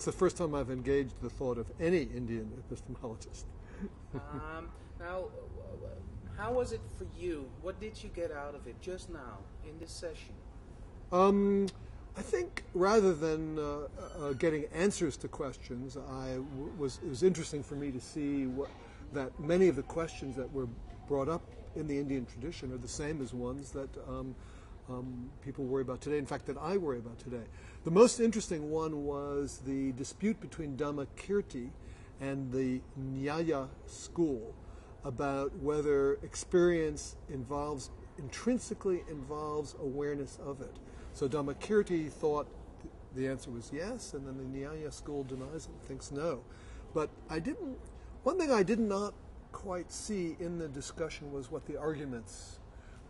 It's the first time I've engaged the thought of any Indian epistemologist. Now, how was it for you? What did you get out of it just now in this session? I think rather than getting answers to questions, it was interesting for me to see that many of the questions that were brought up in the Indian tradition are the same as ones that people worry about today, in fact, that I worry about today. The most interesting one was the dispute between Dhammakirti and the Nyaya school about whether experience intrinsically involves awareness of it. So Dhammakirti thought the answer was yes, and then the Nyaya school denies it, thinks no. But one thing I did not quite see in the discussion was what the arguments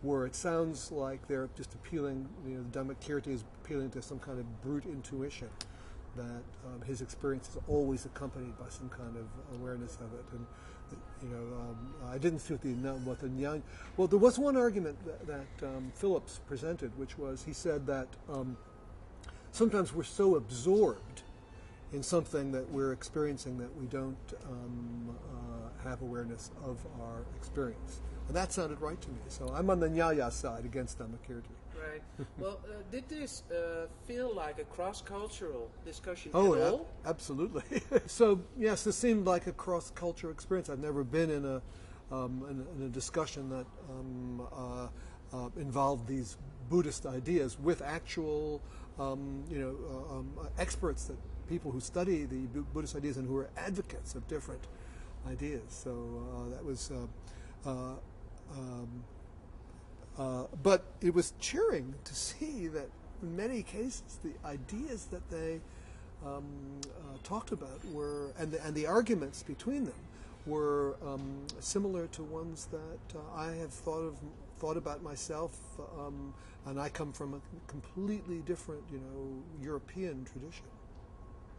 were. It sounds like they're just appealing, Dhammakirti is appealing to some kind of brute intuition, that his experience is always accompanied by some kind of awareness of it. And I didn't see what the Nyaya. Well, there was one argument that Phillips presented, which was he said that sometimes we're so absorbed in something that we're experiencing that we don't have awareness of our experience. And that sounded right to me. So I'm on the Nyaya side against Dhammakirti. Right. Well, did this feel like a cross-cultural discussion at all? Absolutely. So, yes, this seemed like a cross-cultural experience. I've never been in a discussion that involved these Buddhist ideas with actual, experts, people who study the Buddhist ideas and who are advocates of different ideas. So that was... but it was cheering to see that in many cases the ideas that they talked about were, and the arguments between them were similar to ones that I have thought about myself, and I come from a completely different, European tradition.